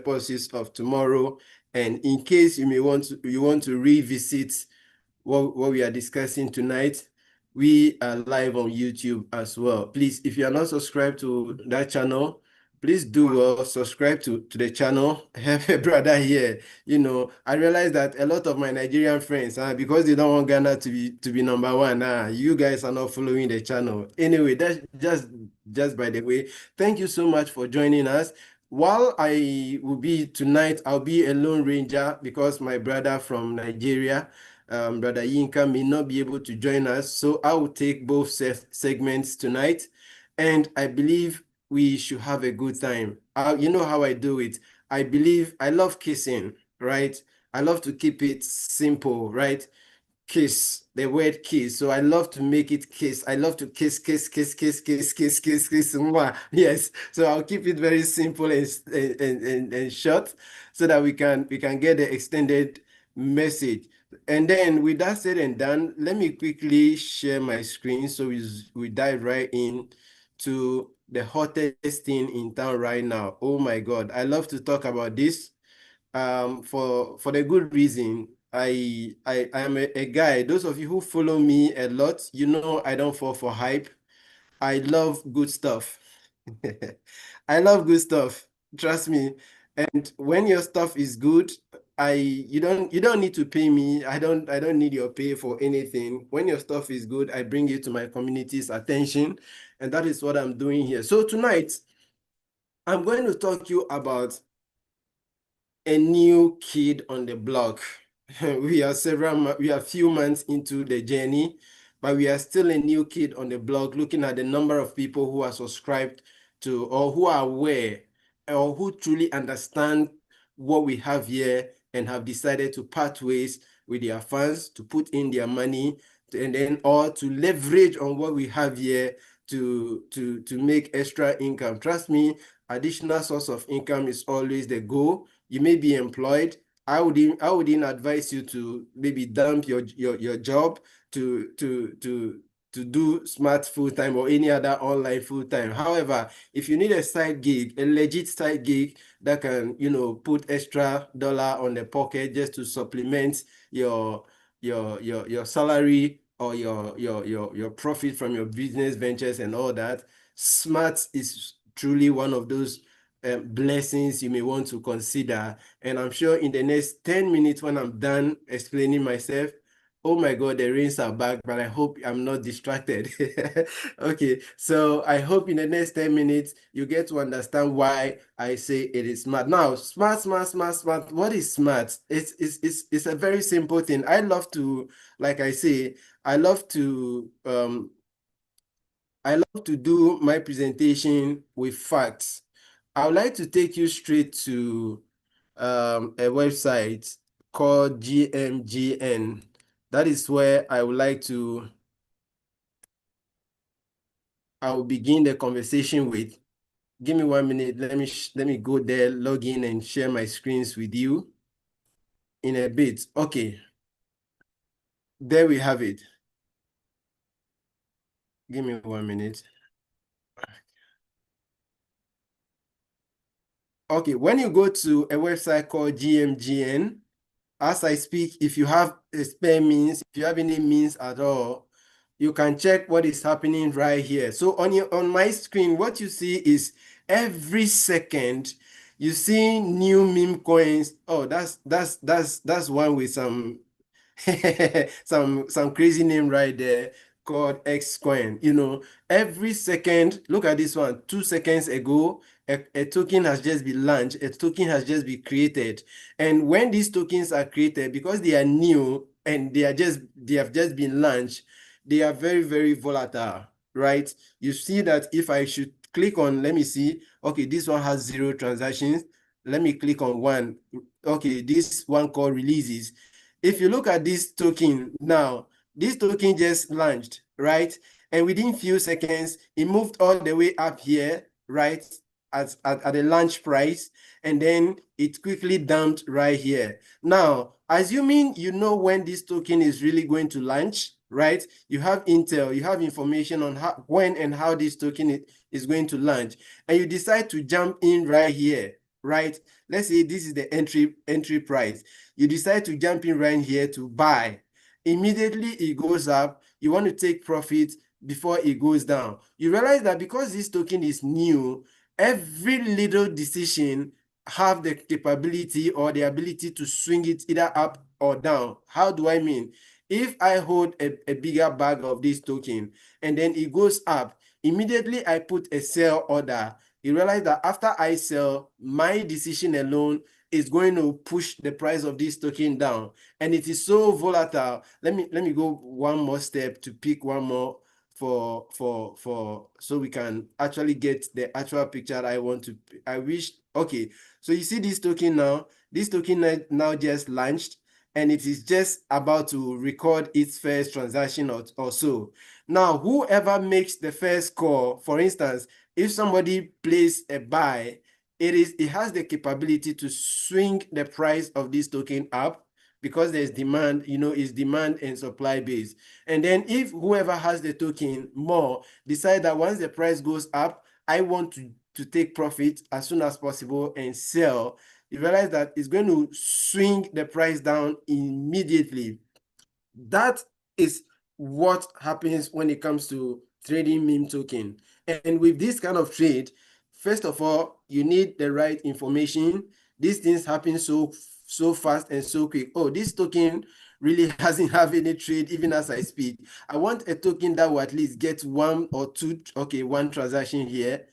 purposes of tomorrow. And in case you want to revisit what we are discussing tonight, we are live on YouTube as well. Please, if you are not subscribed to that channel, please do well, subscribe to the channel. Have a brother here. I realize that a lot of my Nigerian friends, because they don't want Ghana to be number one, you guys are not following the channel. Anyway, that's just by the way. Thank you so much for joining us. While I will be tonight, I'll be a lone ranger because my brother from Nigeria, Brother Yinka, may not be able to join us. So I will take both segments tonight. And I believe we should have a good time. You know how I do it. I love kissing, right? I love to keep it simple, right? Kiss, the word kiss. So I love to make it kiss. I love to kiss, kiss, kiss, kiss, kiss, kiss, kiss, kiss. Mwah. Yes. So I'll keep it very simple and short so that we can get the extended message. And then with that said and done, let me quickly share my screen so we dive right in to the hottest thing in town right now. Oh my God, I love to talk about this for the good reason. I am a guy. Those of you who follow me a lot, I don't fall for hype. I love good stuff. I love good stuff. Trust me. And when your stuff is good, you don't need to pay me. I don't need your pay for anything. When your stuff is good, I bring it to my community's attention, and that is what I'm doing here. So tonight, I'm going to talk to you about a new kid on the block. We are a few months into the journey, but we are still a new kid on the block, looking at the number of people who are subscribed to, or who are aware, or who truly understand what we have here and have decided to part ways with their funds, to put in their money, or to leverage on what we have here to make extra income. Trust me, additional source of income is always the goal. You may be employed. I wouldn't advise you to maybe dump your job to do smart full-time or any other online full-time. However, if you need a side gig, a legit side gig that can, put extra dollar on the pocket just to supplement your salary or your profit from your business ventures and all that, smart is truly one of those blessings you may want to consider. And I'm sure in the next 10 minutes when I'm done explaining myself, oh my God, the rains are back, but I hope I'm not distracted. Okay, so I hope in the next 10 minutes, you get to understand why I say it is smart. Now, smart. What is smart? It's a very simple thing. I love to, like I say, I love to do my presentation with facts. I would like to take you straight to a website called GMGN. That is where I would like to, I will begin the conversation with. Give me 1 minute. Let me go there, log in and share my screens with you in a bit. Okay. There we have it. Give me 1 minute. Okay, when you go to a website called GMGN, as I speak, if you have a spare means, if you have any means at all, you can check what is happening right here. So on my screen, what you see is every second you see new meme coins. Oh, that's one with some some crazy name right there called X coin. Every second, look at this one. 2 seconds ago, a token has just been launched, a token has just been created. And when these tokens are created, because they are new and they have just been launched, they are very, very volatile, right? You see that if I should click on, let me see, okay, this one has 0 transactions. Let me click on one. Okay, this one called releases. If you look at this token now, this token just launched, right? And within few seconds, it moved all the way up here, right? At the launch price, and then it quickly dumped right here. Now, assuming you know when this token is really going to launch, right? You have intel, you have information on when and how this token is going to launch, and you decide to jump in right here, right? Let's say this is the entry price. You decide to jump in right here to buy. Immediately it goes up. You want to take profit before it goes down. You realize that because this token is new, every little decision have the capability or the ability to swing it either up or down. How do I mean? If I hold a bigger bag of this token and then it goes up, immediately I put a sell order. You realize that after I sell, my decision alone is going to push the price of this token down. And it is so volatile. Let me go one more step to pick one more for so we can actually get the actual picture I want to. I wish. Okay, so you see this token now. This token now just launched, and it is just about to record its first transaction or so. Now, whoever makes the first call, for instance, if somebody places a buy, it has the capability to swing the price of this token up because there's demand, it's demand and supply based. And then if whoever has the token more decide that once the price goes up, I want to take profit as soon as possible and sell, you realize that it's going to swing the price down immediately. That is what happens when it comes to trading meme token. And with this kind of trade, first of all, you need the right information. These things happen so fast and so quick. Oh, this token really hasn't have any trade even as I speak. I want a token that will at least get one or two, okay, one transaction here,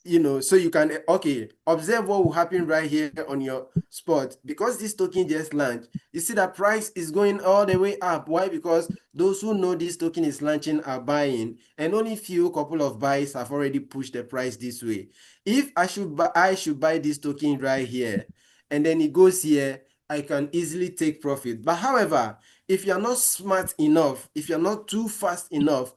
so you can, okay, observe what will happen right here on your spot. Because this token just launched, you see that price is going all the way up. Why? Because those who know this token is launching are buying, and only few couple of buys have already pushed the price this way. If I should buy this token right here, and then it goes here, I can easily take profit. But however, if you're not smart enough, if you're not too fast enough,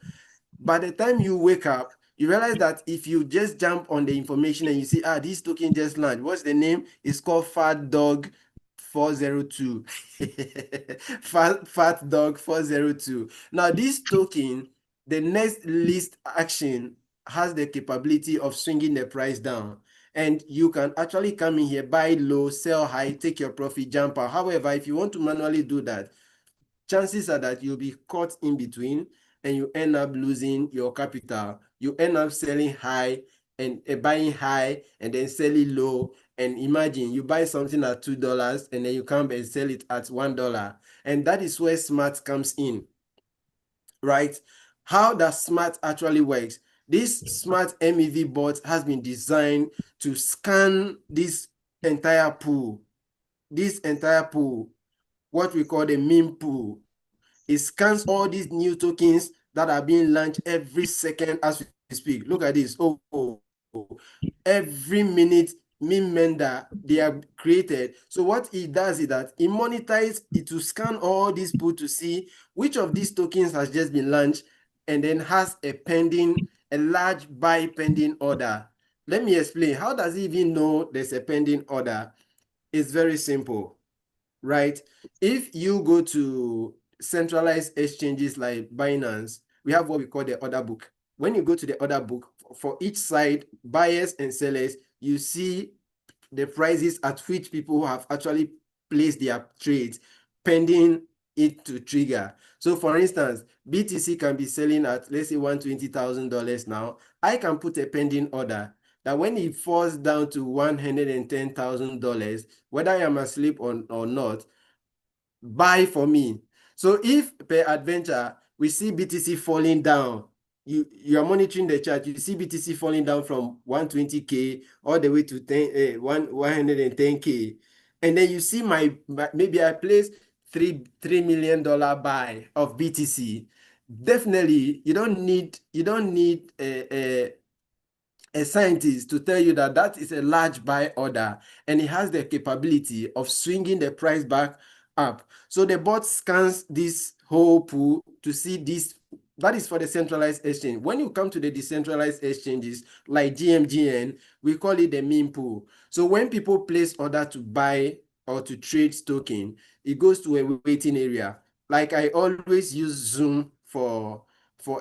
by the time you wake up, you realize that if you just jump on the information and you see, this token just launched. What's the name? It's called Fat Dog 402. Fat Dog 402. Now, this token, the next least action has the capability of swinging the price down. And you can actually come in here, buy low, sell high, take your profit, jump out. However, if you want to manually do that, chances are that you'll be caught in between and you end up losing your capital. You end up selling high and buying high and then selling low. And imagine you buy something at $2 and then you come and sell it at $1. And that is where smart comes in, right? How does smart actually works? This smart MEV bot has been designed to scan this entire pool, what we call the meme pool. It scans all these new tokens that are being launched every second as we speak. Look at this. Every minute meme mender they are created. So what it does is that it monetizes it to scan all these pool to see which of these tokens has just been launched and then has a large buy pending order. Let me explain. How does it even know there's a pending order? It's very simple, right? If you go to centralized exchanges like Binance, we have what we call the order book. When you go to the order book, for each side, buyers and sellers, you see the prices at which people have actually placed their trades pending it to trigger. So for instance, BTC can be selling at, let's say, $120,000 now. I can put a pending order that when it falls down to $110,000, whether I am asleep or not, buy for me. So if per adventure we see BTC falling down, you are monitoring the chart, you see BTC falling down from 120K all the way to 110K, and then you see maybe I place $3 million buy of BTC. Definitely you don't need a scientist to tell you that that is a large buy order and it has the capability of swinging the price back up. So the bot scans this whole pool to see this. That is for the centralized exchange. When you come to the decentralized exchanges like GMGN, we call it the meme pool. So when people place order to buy or to trade token, it goes to a waiting area. Like I always use Zoom for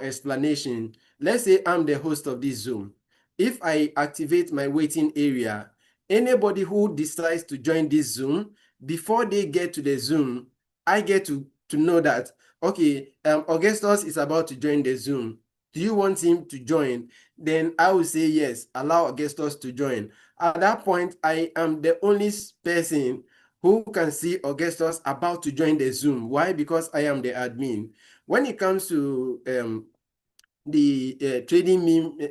explanation. Let's say I'm the host of this Zoom. If I activate my waiting area Anybody who decides to join this Zoom, before they get to the Zoom, I get to know that, okay, Augustus is about to join the Zoom. Do you want him to join? Then I will say yes, allow Augustus to join. At that point, I am the only person who can see Augustus about to join the Zoom. Why? Because I am the admin. When it comes to the trading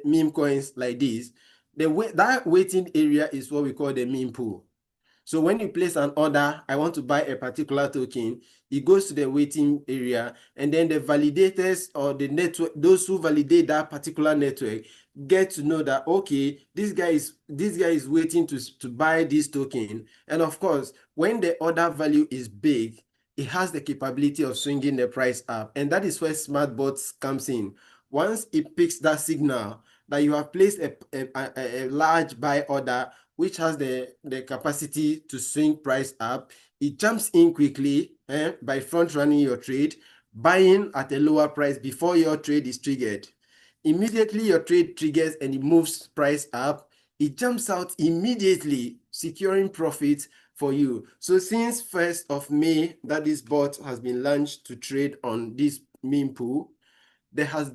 meme coins like this, that waiting area is what we call the meme pool. So when you place an order, I want to buy a particular token, it goes to the waiting area, and then the validators or the network, those who validate that particular network, get to know that, okay, this guy is waiting to buy this token. And of course, when the order value is big, it has the capability of swinging the price up, and that is where smart bots comes in. Once it picks that signal that you have placed a large buy order, which has the capacity to swing price up, it jumps in quickly by front running your trade, buying at a lower price before your trade is triggered. Immediately your trade triggers and it moves price up, it jumps out immediately, securing profit for you. So since 1st of May that this bot has been launched to trade on this meme pool, there has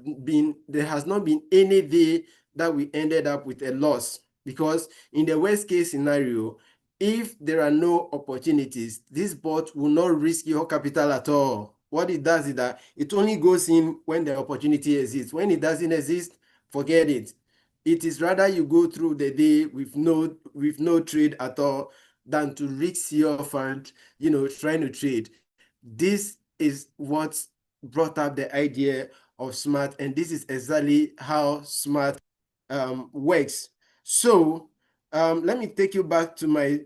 not been any day that we ended up with a loss, because in the worst case scenario, if there are no opportunities, this bot will not risk your capital at all. What it does is that it only goes in when the opportunity exists. When it doesn't exist, forget it. It is rather you go through the day with no trade at all than to risk your fund, trying to trade. This is what brought up the idea of smart, and this is exactly how smart works. So let me take you back to my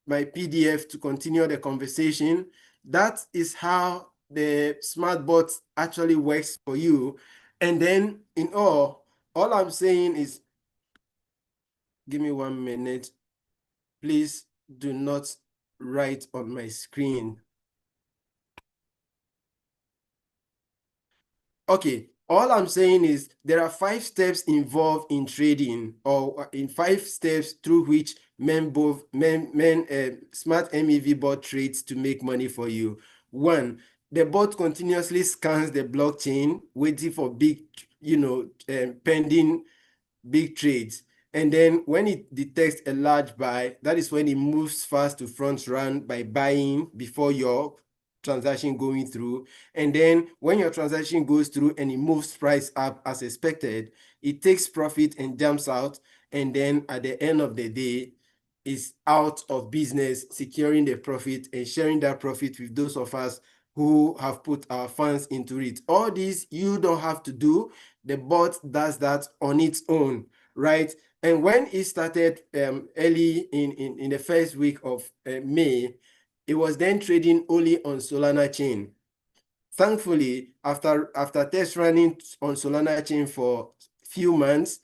PDF to continue the conversation. That is how the smart bot actually works for you. And then in all I'm saying is, give me 1 minute, please do not write on my screen. Okay, all I'm saying is there are 5 steps involved in trading, or in 5 steps through which smart MEV bot trades to make money for you. 1, the bot continuously scans the blockchain, waiting for big, pending big trades. And then when it detects a large buy, that is when it moves fast to front run by buying before your transaction going through. And then when your transaction goes through and it moves price up as expected, it takes profit and jumps out. And then at the end of the day, is out of business, securing the profit and sharing that profit with those of us who have put our funds into it. All this you don't have to do. The bot does that on its own, right? And when it started early in the first week of May, it was then trading only on Solana chain. Thankfully, after test running on Solana chain for few months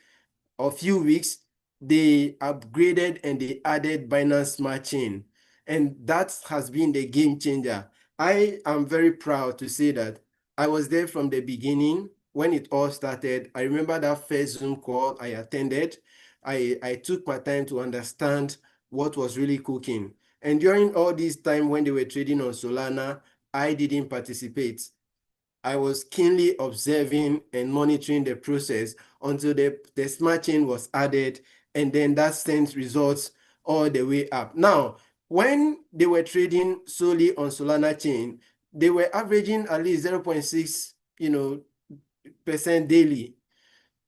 or few weeks, they upgraded and they added Binance Smart Chain. And that has been the game changer. I am very proud to say that I was there from the beginning when it all started. I remember that first Zoom call I attended. I took my time to understand what was really cooking. And during all this time when they were trading on Solana, I didn't participate. I was keenly observing and monitoring the process until the smart chain was added, and then that sent results all the way up. Now, when they were trading solely on Solana chain, they were averaging at least 0.6, percent daily.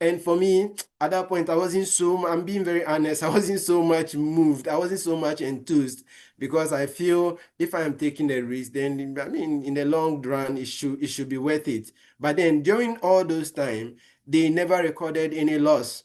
And for me, at that point, I'm being very honest, I wasn't so much moved. I wasn't so much enthused, because I feel if I'm taking the risk, then, I mean, in the long run, it should be worth it. But then during all those time, they never recorded any loss,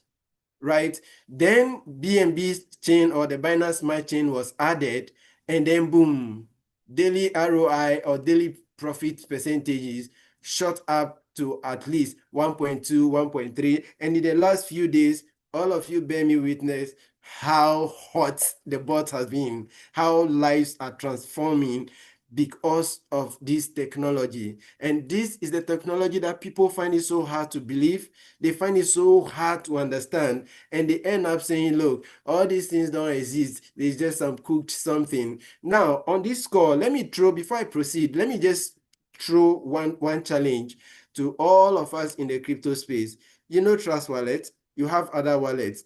right? Then BNB's chain, or the Binance Smart Chain, was added, and then boom, daily ROI or daily profit percentages shot up to at least 1.2, 1.3. And in the last few days, all of you bear me witness how hot the bot has been, how lives are transforming. because of this technology. And this is the technology that people find it so hard to believe. They find it so hard to understand. And they end up saying, look, all these things don't exist. There's just some cooked something. Now, on this call, before I proceed, let me just throw one challenge to all of us in the crypto space. You know Trust Wallet, you have other wallets.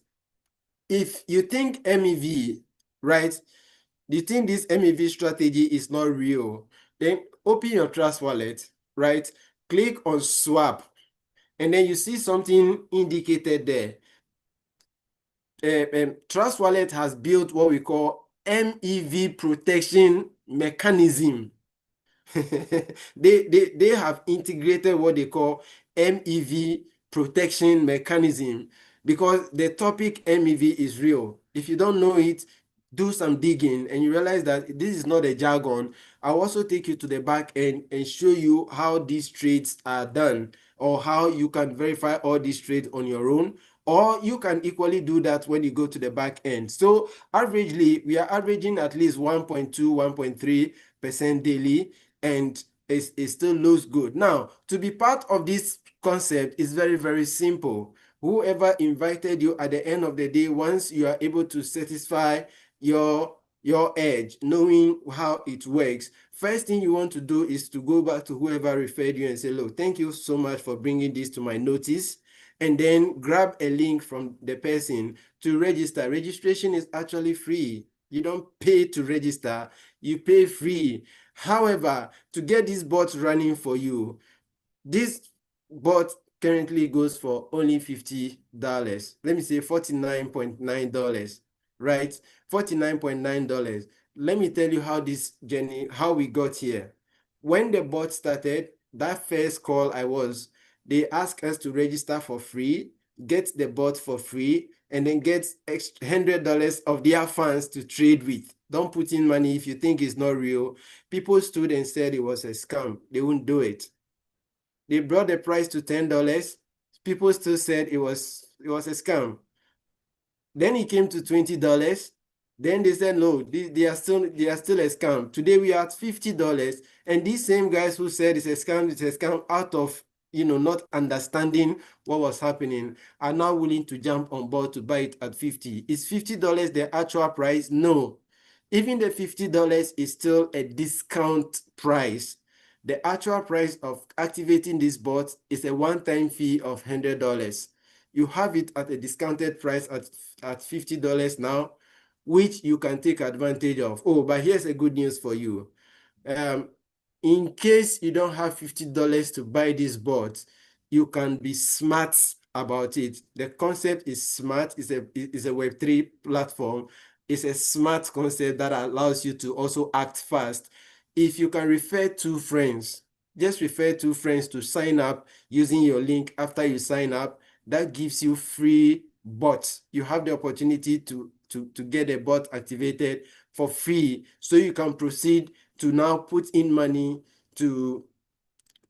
If you think MEV, right, you think this MEV strategy is not real, then open your Trust Wallet, right? Click on swap, and then you see something indicated there. Trust Wallet has built what we call MEV protection mechanism. They have integrated what they call MEV protection mechanism, because the topic MEV is real. If you don't know it, do some digging and you realize that this is not a jargon. I'll also take you to the back end and show you how these trades are done, or how you can verify all these trades on your own, or you can equally do that when you go to the back end. So averagely, we are averaging at least 1.2, 1.3% daily, and it still looks good. Now, to be part of this concept is very, very simple. Whoever invited you, at the end of the day, once you are able to satisfy your edge, knowing how it works, first thing you want to do is to go back to whoever referred you and say, look, thank you so much for bringing this to my notice. And then grab a link from the person to register. Registration is actually free. You don't pay to register, you pay free. However, to get this bot running for you, this bot currently goes for only $50. Let me say $49.9, right? $49.9. Let me tell you how this journey, how we got here. When the bot started, that first call they asked us to register for free, get the bot for free, and then get $100 of their funds to trade with. Don't put in money if you think it's not real. People stood and said it was a scam. They wouldn't do it. They brought the price to $10. People still said it was a scam. Then it came to $20. Then they said, no, they are still a scam. Today we are at $50. And these same guys who said it's a scam out of not understanding what was happening, are now willing to jump on board to buy it at 50. Is $50 the actual price? No. Even the $50 is still a discount price. The actual price of activating this bot is a one-time fee of $100. You have it at a discounted price at $50 now, which you can take advantage of. Oh, but here's a good news for you. In case you don't have $50 to buy this bot, you can be smart about it. The concept is smart. It's a Web3 platform. It's a smart concept that allows you to also act fast. If you can refer 2 friends, just refer 2 friends to sign up using your link after you sign up. That gives you free bots. You have the opportunity to get a bot activated for free, so you can proceed to now put in money to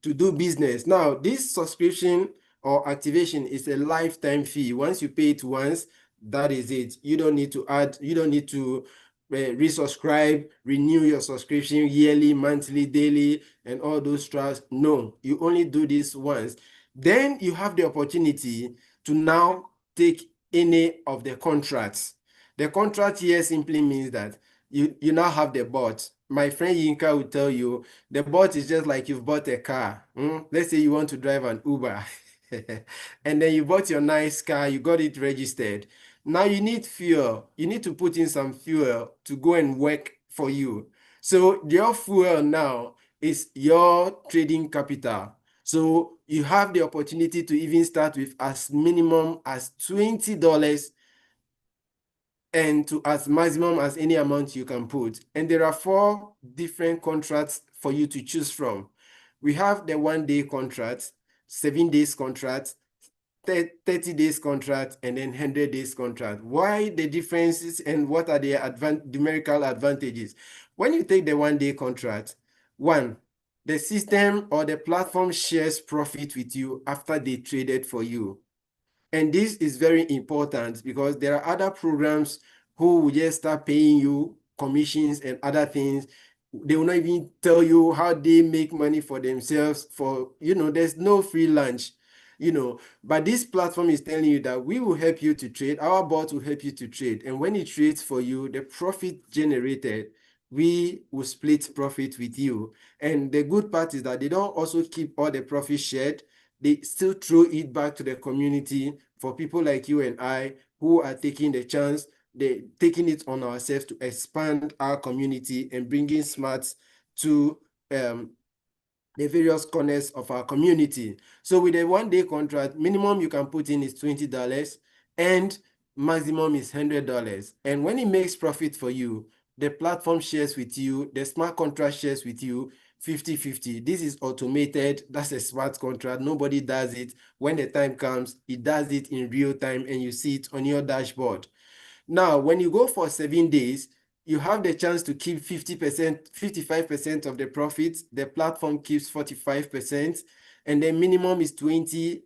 do business. Now, this subscription or activation is a lifetime fee. Once you pay it once, that is it. You don't need to resubscribe, renew your subscription yearly, monthly, daily, and all those trusts. No, you only do this once. Then you have the opportunity to now take any of the contracts. The contract here simply means that you now have the bot. My friend Yinka will tell you, the bot is just like you've bought a car. Let's say you want to drive an Uber. And then you bought your nice car, you got it registered. Now you need fuel. You need to put in some fuel to go and work for you. So your fuel now is your trading capital. So you have the opportunity to even start with as minimum as $20 and to as maximum as any amount you can put. And there are 4 different contracts for you to choose from. We have the 1-day contract, 7 days contract, 30 days contract, and then 100 days contract. Why the differences and what are the numerical advantages? When you take the 1-day contract, the system or the platform shares profit with you after they traded for you. And this is very important because there are other programs who will just start paying you commissions and other things They will not even tell you how they make money for themselves. There's no free lunch, but this platform is telling you that we will help you to trade. Our bot will help you to trade. And when it trades for you, the profit generated, we will split profit with you. And the good part is that they don't also keep all the profit shared. They still throw it back to the community for people like you and I who are taking the chance, they taking it on ourselves to expand our community and bringing smarts to the various corners of our community. So with a 1-day contract, minimum you can put in is $20 and maximum is $100. And when it makes profit for you, the platform shares with you, the smart contract shares with you 50-50. This is automated. That's a smart contract. Nobody does it. When the time comes, it does it in real time and you see it on your dashboard. Now, when you go for 7 days, you have the chance to keep 50%, 55% of the profits. The platform keeps 45%, and the minimum is 20,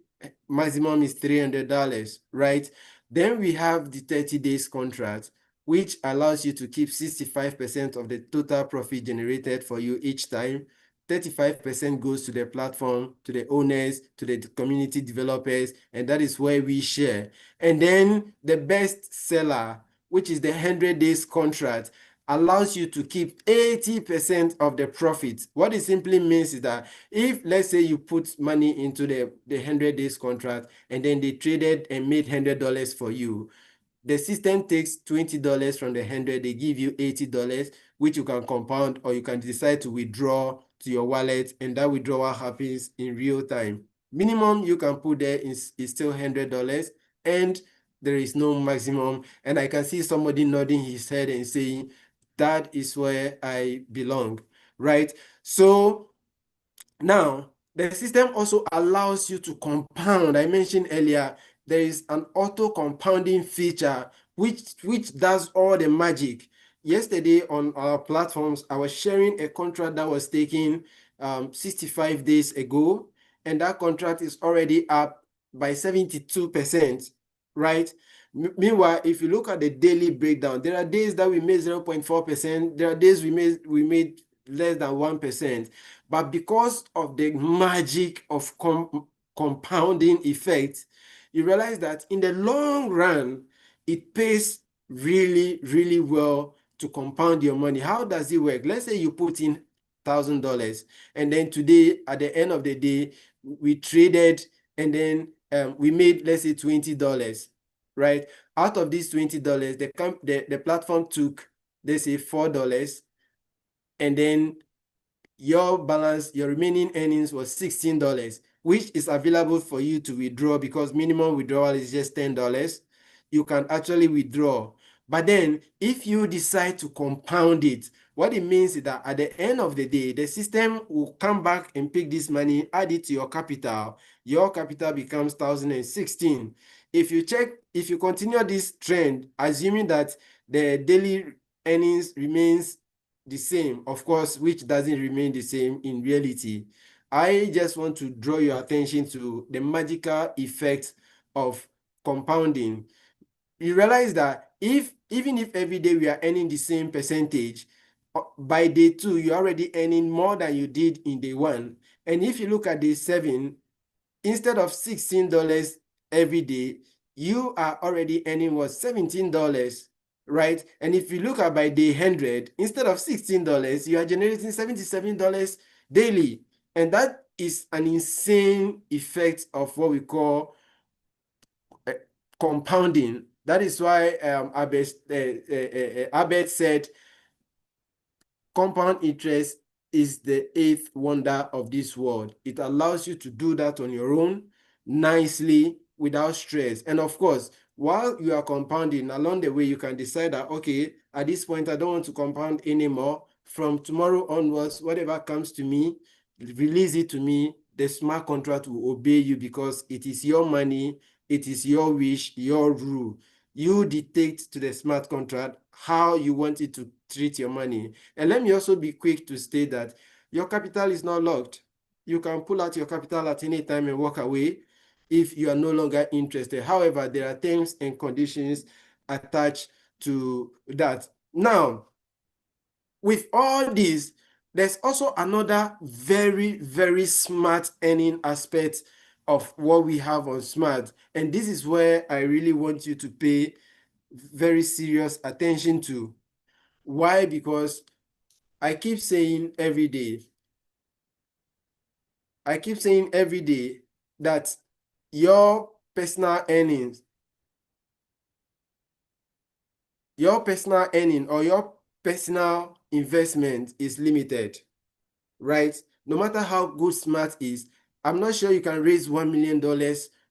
maximum is $300, right? Then we have the 30 days contract, which allows you to keep 65% of the total profit generated for you each time. 35% goes to the platform, to the owners, to the community developers, and that is where we share. And then the best seller, which is the 100 days contract, allows you to keep 80% of the profit. What it simply means is that if, let's say, you put money into the 100 days contract and then they traded and made $100 for you, the system takes $20 from the 100, they give you $80, which you can compound or you can decide to withdraw to your wallet, and that withdrawal happens in real time. Minimum you can put there is still $100, and there is no maximum. And I can see somebody nodding his head and saying, that is where I belong, right? So now, the system also allows you to compound. I mentioned earlier, there is an auto compounding feature which does all the magic. Yesterday on our platforms, I was sharing a contract that was taken 65 days ago, and that contract is already up by 72%, right? Meanwhile, if you look at the daily breakdown, there are days that we made 0.4%, there are days we made less than 1%. But because of the magic of compounding effect, you realize that in the long run, it pays really, really well to compound your money. How does it work? Let's say you put in $1,000, and then today, at the end of the day, we traded, and then we made, let's say, $20, right? Out of these $20, the platform took, let's say, $4, and then your balance, your remaining earnings was $16, which is available for you to withdraw because minimum withdrawal is just $10. You can actually withdraw. But then if you decide to compound it, what it means is that at the end of the day, the system will come back and pick this money, add it to your capital. Your capital becomes 1,016. If you continue this trend, assuming that the daily earnings remains the same, of course, which doesn't remain the same in reality. I just want to draw your attention to the magical effect of compounding. You realize that even if every day we are earning the same percentage, by day 2, you're already earning more than you did in day 1. And if you look at day 7, instead of $16 every day, you are already earning what, $17, right? And if you look at by day 100, instead of $16, you are generating $77 daily. And that is an insane effect of what we call compounding. That is why Abed said compound interest is the 8th wonder of this world. It allows you to do that on your own, nicely, without stress. And of course, while you are compounding, along the way, you can decide that, okay, at this point, I don't want to compound anymore. From tomorrow onwards, whatever comes to me, release it to me. The smart contract will obey you because it is your money, it is your wish, your rule. You dictate to the smart contract how you want it to treat your money. And let me also be quick to state that your capital is not locked. You can pull out your capital at any time and walk away if you are no longer interested. However, there are terms and conditions attached to that. Now, with all this, there's also another very, very smart earning aspect of what we have on Smart. And this is where I really want you to pay very serious attention to. Why? Because I keep saying every day, that your personal earnings, or your personal investment is limited, right? No matter how good Smart is, I'm not sure you can raise $1 million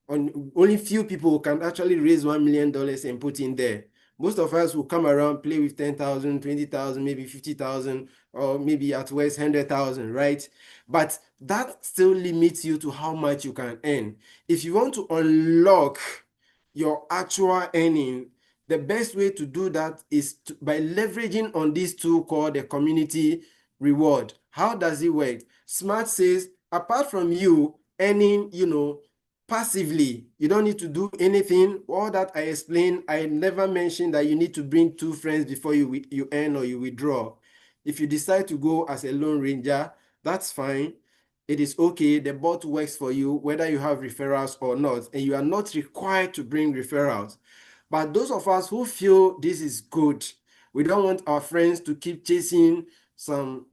on, only few people can actually raise $1 million and put in there. Most of us will come around, play with 10,000, 20,000, maybe 50,000, or maybe at worst 100,000, right? But that still limits you to how much you can earn. If you want to unlock your actual earning, the best way to do that is by leveraging on this tool called the community reward. How does it work? Smart says, apart from you earning, passively, you don't need to do anything. All that I explained, I never mentioned that you need to bring 2 friends before you earn or you withdraw. If you decide to go as a lone ranger, that's fine. It is okay. The bot works for you, whether you have referrals or not, and you are not required to bring referrals. But those of us who feel this is good, we don't want our friends to keep chasing some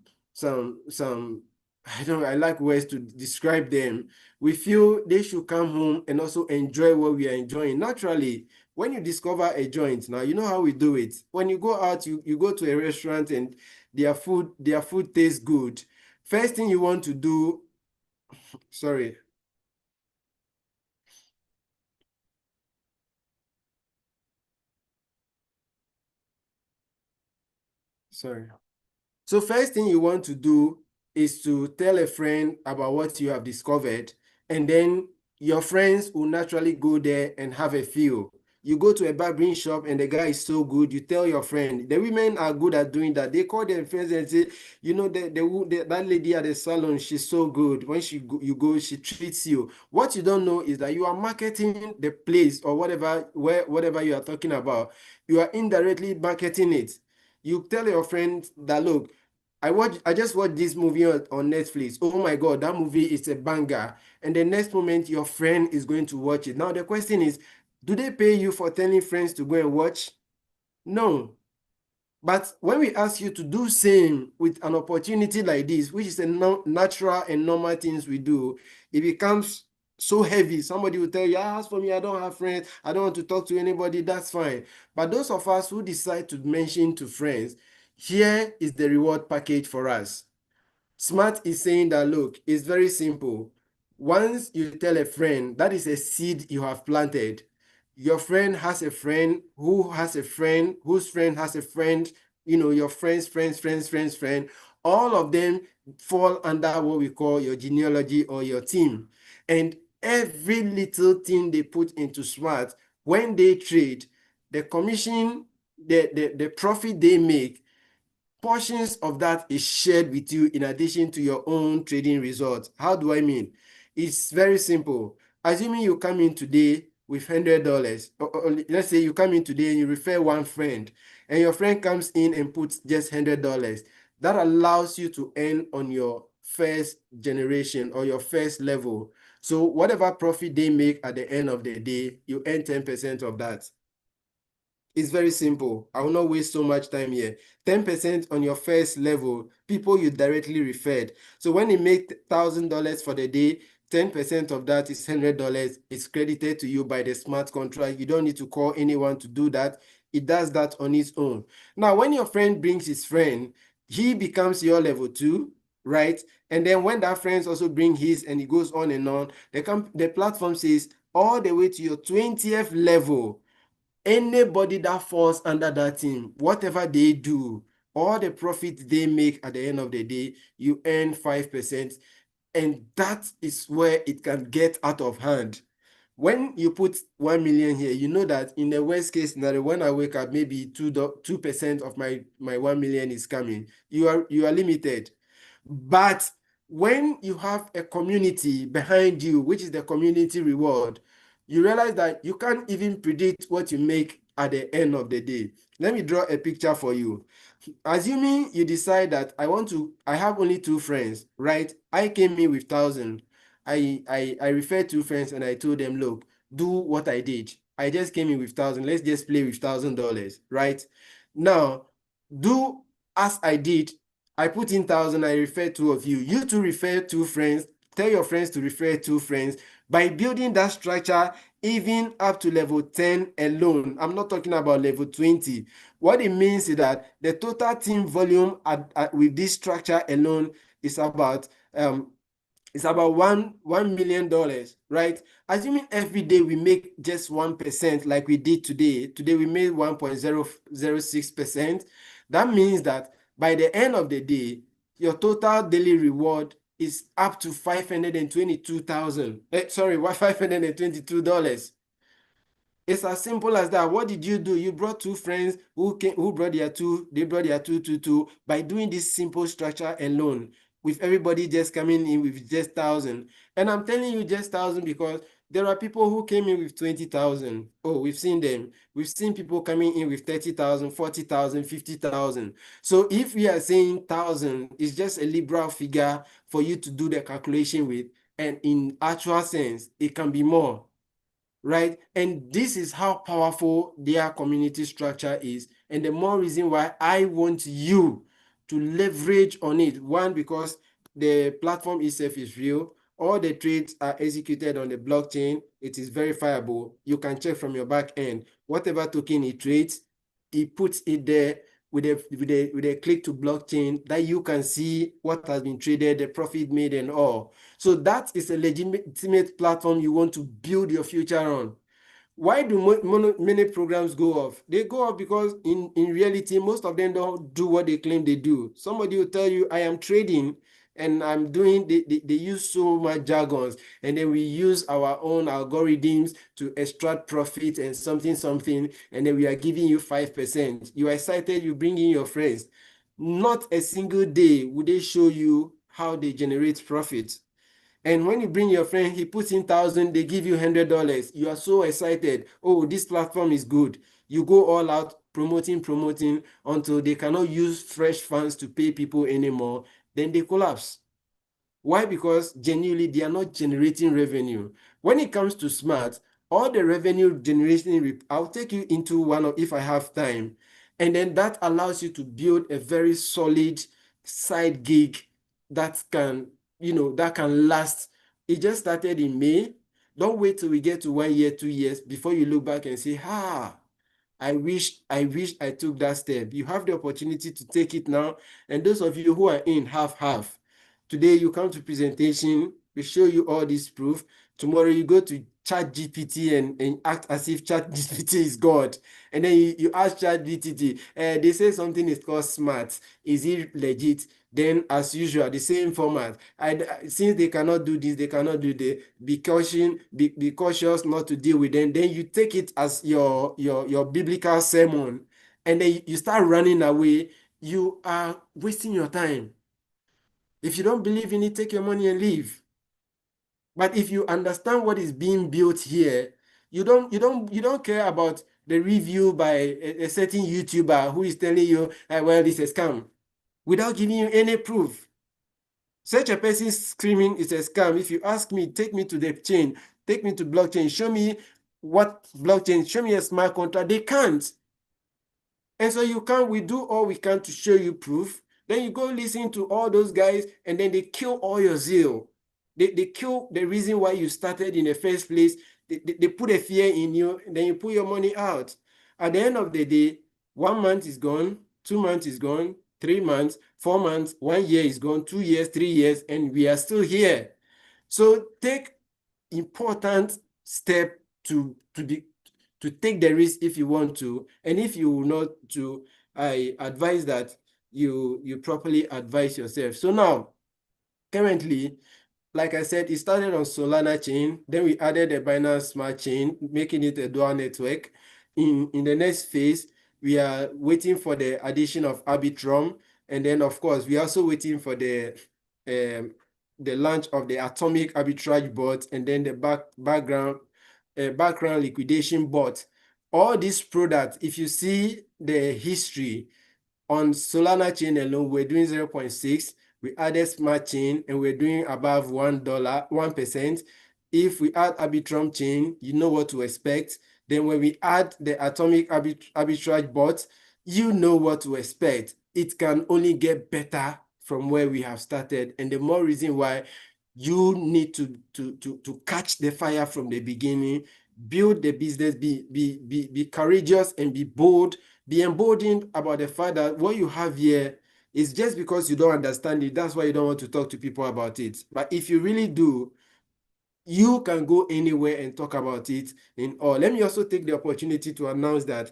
I like ways to describe them. We feel they should come home and also enjoy what we are enjoying. Naturally, when you discover a joint, now you know how we do it. When you go out, you go to a restaurant and their food tastes good. First thing you want to do, sorry, sorry. So first thing you want to do is to tell a friend about what you have discovered, and then your friends will naturally go there and have a feel. You go to a barbering shop and the guy is so good, you tell your friend. The women are good at doing that. They call their friends and say, that lady at the salon, she's so good. When you go, she treats you. What you don't know is that you are marketing the place or whatever you are talking about. You are indirectly marketing it. You tell your friend that, look, I just watched this movie on Netflix. Oh my God, that movie is a banger. And the next moment, your friend is going to watch it. Now, the question is, do they pay you for telling friends to go and watch? No. But when we ask you to do same with an opportunity like this, which is a natural and normal things we do, it becomes so heavy. Somebody will tell you, as for me, I don't have friends. I don't want to talk to anybody. That's fine. But those of us who decide to mention to friends, here is the reward package for us. Smart is saying that, look, it's very simple. Once you tell a friend, that is a seed you have planted. Your friend has a friend who has a friend whose friend has a friend, your friend. All of them fall under what we call your genealogy or your team. And every little thing they put into Smart, when they trade, the commission, the profit they make, portions of that is shared with you in addition to your own trading results. How do I mean? It's very simple. Assuming you come in today with $100, or let's say you come in today and you refer one friend, and your friend comes in and puts just $100, that allows you to earn on your first generation or your first level. So whatever profit they make at the end of the day, you earn 10% of that. It's very simple. I will not waste so much time here. 10% on your first level, people you directly referred. So when you make $1,000 for the day, 10% of that is $100. It's credited to you by the smart contract. You don't need to call anyone to do that. It does that on its own. Now, when your friend brings his friend, he becomes your level 2, right? And then when that friends also bring his and it goes on and on, the platform says all the way to your 20th level. Anybody that falls under that team, whatever they do, all the profit they make at the end of the day, you earn 5%. And that is where it can get out of hand. When you put 1 million here, you know that in the worst case scenario, when I wake up, maybe 2% of my 1 million is coming. You are limited. But when you have a community behind you, which is the community reward, you realize that you can't even predict what you make at the end of the day. Let me draw a picture for you. Assuming you decide that I have only two friends, right? I came in with 1,000. I referred two friends and I told them, look, do what I did. I just came in with 1,000. Let's just play with $1,000, right? Now, do as I did. I put in 1,000. I refer two of you. You two refer two friends. Tell your friends to refer two friends. By building that structure, even up to level 10 alone, I'm not talking about level 20. What it means is that the total team volume with this structure alone is about $1 million, right? Assuming every day we make just 1%, like we did today. Today we made 1.006%. That means that by the end of the day, your total daily reward is up to 522,000. Sorry, $522. It's as simple as that. What did you do? You brought two friends who brought their two, they brought their two. By doing this simple structure alone, with everybody just coming in with just 1,000. And I'm telling you just 1,000 because there are people who came in with 20,000. Oh, we've seen them. We've seen people coming in with 30,000, 40,000, 50,000. So if we are saying 1,000, it's just a liberal figure for you to do the calculation with. And in actual sense, it can be more, right? And this is how powerful their community structure is. And the more reason why I want you to leverage on it. One, because the platform itself is real. All the trades are executed on the blockchain. It is verifiable. You can check from your back end. Whatever token it trades, it puts it there with a click to blockchain that you can see what has been traded, the profit made and all. So that is a legitimate platform you want to build your future on. Why do many programs go off? They go off because in reality, most of them don't do what they claim they do. Somebody will tell you, I am trading and I'm doing, they use so much jargons, and then we use our own algorithms to extract profit and something, and then we are giving you 5%. You are excited, you bring in your friends. Not a single day would they show you how they generate profit. And when you bring your friend, he puts in 1,000, they give you $100. You are so excited. Oh, this platform is good. You go all out promoting until they cannot use fresh funds to pay people anymore. Then they collapse. Why? Because genuinely they are not generating revenue. When it comes to smart, all the revenue generation, I'll take you into one of, if I have time. And then that allows you to build a very solid side gig that can, that can last. It just started in May. Don't wait till we get to 1 year, 2 years before you look back and say, I wish I took that step. You have the opportunity to take it now. And those of you who are in half. Today you come to presentation, we show you all this proof. Tomorrow you go to ChatGPT and act as if ChatGPT is God. And then you ask ChatGPT, they say something is called smart. Is it legit? Then as usual, the same format. Since they cannot do this, they cannot do that. Be cautious not to deal with them. Then you take it as your biblical sermon. And then you start running away. You are wasting your time. If you don't believe in it, take your money and leave. But if you understand what is being built here, you don't care about the review by a certain YouTuber who is telling you, well, this is a scam, without giving you any proof. Such a person screaming it's a scam. If you ask me, take me to the chain, take me to blockchain, show me what blockchain, show me a smart contract. They can't. And so we do all we can to show you proof. Then you go listen to all those guys, and then they kill all your zeal. They kill the reason why you started in the first place. They put a fear in you, and then you put your money out. At the end of the day, 1 month is gone, 2 months is gone, 3 months, 4 months, 1 year is gone, 2 years, 3 years, and we are still here. So take important step to take the risk if you want to, and if you will not to, I advise that you properly advise yourself. So now, currently, like I said, it started on Solana chain, then we added a Binance Smart Chain, making it a dual network. In the next phase, we are waiting for the addition of Arbitrum, and then of course, we are also waiting for the launch of the Atomic Arbitrage bot, and then the background liquidation bot. all these products, if you see the history on Solana chain alone, we're doing 0.6. We added Smart chain and we're doing above $1, 1%. If we add Arbitrum chain, you know what to expect. Then when we add the atomic arbitrage bot, you know what to expect. It can only get better from where we have started. And the more reason why you need to catch the fire from the beginning, build the business, be courageous and be bold, be emboldened about the fact that what you have here is just because you don't understand it. That's why you don't want to talk to people about it. But if you really do, you can go anywhere and talk about it in all. Let me also take the opportunity to announce that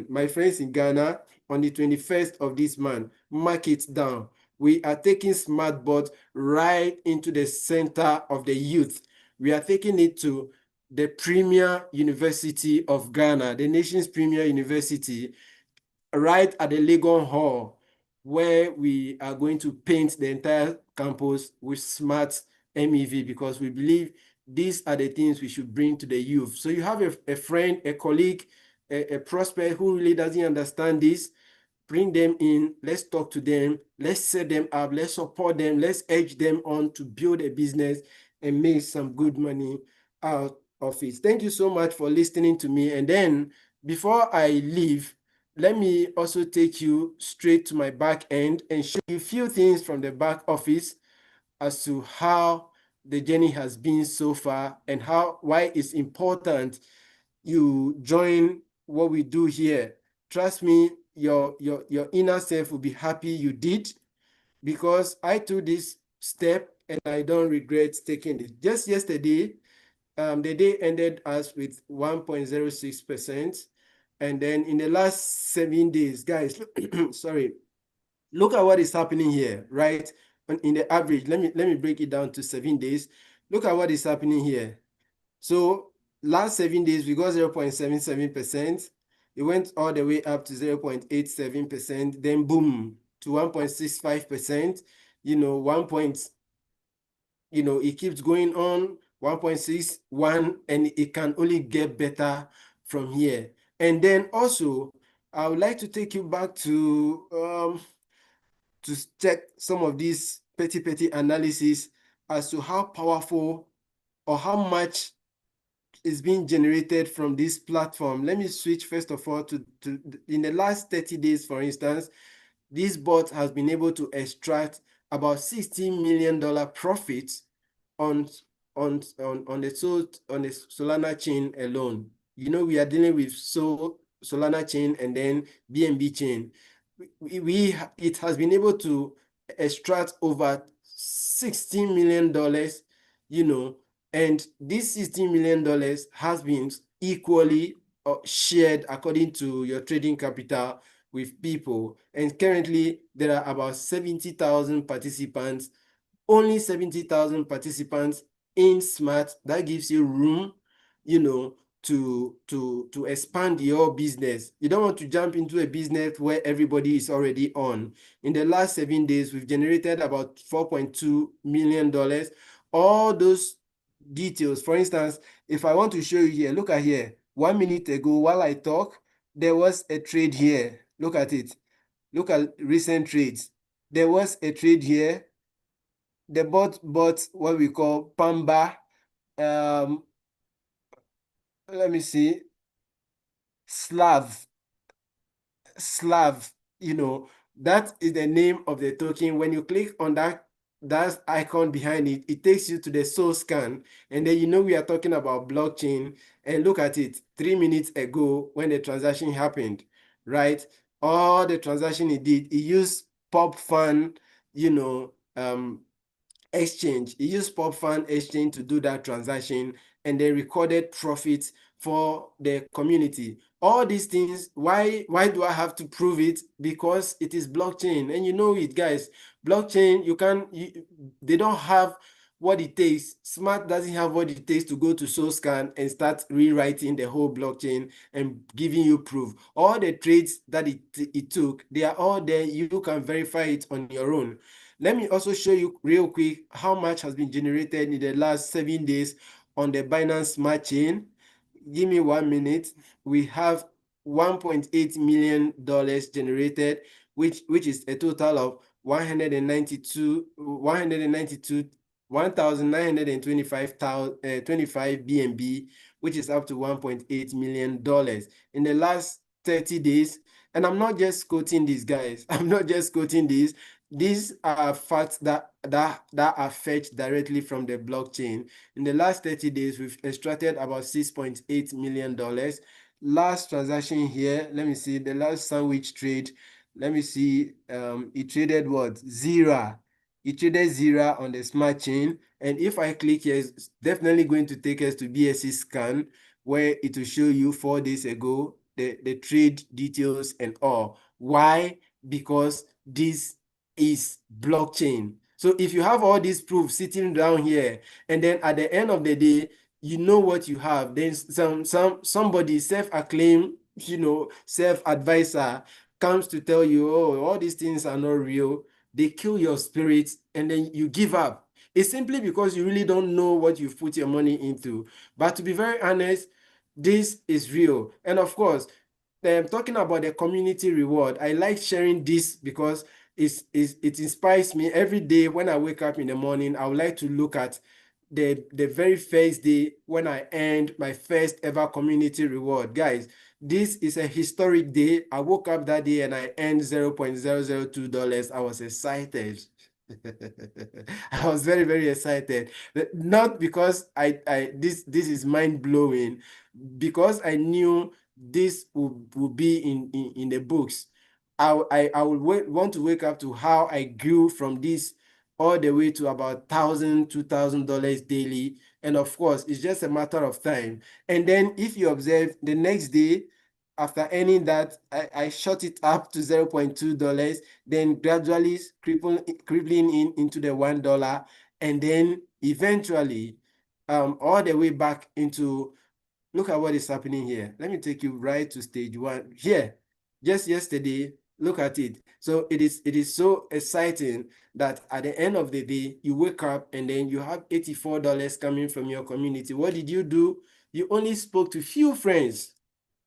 my friends in Ghana, on the 21st of this month, mark it down. We are taking SmartBot right into the center of the youth. We are taking it to the premier university of Ghana, the nation's premier university, right at the Legon Hall, where we are going to paint the entire campus with smart MEV, because we believe these are the things we should bring to the youth. So you have a friend, a colleague, a prospect who really doesn't understand this, bring them in, let's talk to them, let's set them up, let's support them, let's edge them on to build a business and make some good money out of it. Thank you so much for listening to me. And then before I leave, let me also take you straight to my back end and show you a few things from the back office as to how the journey has been so far and why it's important you join what we do here. Trust me, your inner self will be happy you did, because I took this step and I don't regret taking it. Just yesterday, the day ended us with 1.06%. And then in the last 7 days, guys, sorry, look at what is happening here, right? In the average, let me break it down to 7 days. Look at what is happening here. So last 7 days, we got 0.77%. It went all the way up to 0.87%, then boom, to 1.65%, you know, it keeps going on, 1.61, and it can only get better from here. And then also, I would like to take you back to check some of these petty analysis as to how powerful or how much is being generated from this platform. Let me switch first of all to in the last 30 days, for instance, this bot has been able to extract about $16 million profits on the Solana chain alone. You know, we are dealing with Solana chain and then BNB chain. It has been able to extract over $16 million, you know, and this $16 million has been equally shared according to your trading capital with people. And currently, there are about 70,000 participants, only 70,000 participants in Smart. That gives you room, you know, to expand your business. You don't want to jump into a business where everybody is already on. In the last 7 days, we've generated about $4.2 million. All those details, for instance, if I want to show you here, look at here. 1 minute ago, while I talk, there was a trade here. Look at it. Look at recent trades. There was a trade here. The bot bought what we call Pamba. Let me see. Slav, you know, that is the name of the token. When you click on that icon behind it, it takes you to the soul scan. And then, you know, we are talking about blockchain. And look at it, 3 minutes ago when the transaction happened, right? All the transaction it did, it used Pop Fund, you know, exchange. He used Pop Fund Exchange to do that transaction, and they recorded profits for the community. All these things, why do I have to prove it? Because it is blockchain, and you know it, guys. Blockchain, they don't have what it takes. Smart doesn't have what it takes to go to SoulScan and start rewriting the whole blockchain and giving you proof. All the trades that it took, they are all there. You can verify it on your own. Let me also show you real quick how much has been generated in the last 7 days on the Binance Smart Chain. give me 1 minute. We have $1.8 million generated, which is a total of 192,925 BNB, which is up to $1.8 million in the last 30 days. And I'm not just quoting these guys. I'm not just quoting these. These are facts that are fetched directly from the blockchain. In the last 30 days, we've extracted about $6.8 million. Last transaction here, let me see, the last sandwich trade, let me see, it traded what? Zero. It traded zero on the smart chain. And if I click here, it's definitely going to take us to BSC scan, where it will show you 4 days ago, the trade details and all. Why? Because this is blockchain. So if you have all these proofs sitting down here, and then at the end of the day, you know what you have, then somebody self-acclaimed, self-advisor comes to tell you, oh, all these things are not real. They kill your spirit, and then you give up. It's simply because you really don't know what you've put your money into. But to be very honest, this is real. And of course, talking about the community reward, I like sharing this because it inspires me every day. When I wake up in the morning, I would like to look at the very first day when I earned my first ever community reward. Guys, this is a historic day. I woke up that day and I earned $0.002. I was excited. I was very, very excited. Not because this is mind-blowing, because I knew this would be in the books. I would want to wake up to how I grew from this all the way to about $1,000, $2,000 daily. And of course, it's just a matter of time. And then if you observe the next day, after earning that, I shot it up to $0.2, then gradually crippling into the $1, and then eventually all the way back into, look at what is happening here. Let me take you right to stage one. Here, just yesterday, look at it. So it is so exciting that at the end of the day, you wake up and then you have $84 coming from your community. What did you do? You only spoke to few friends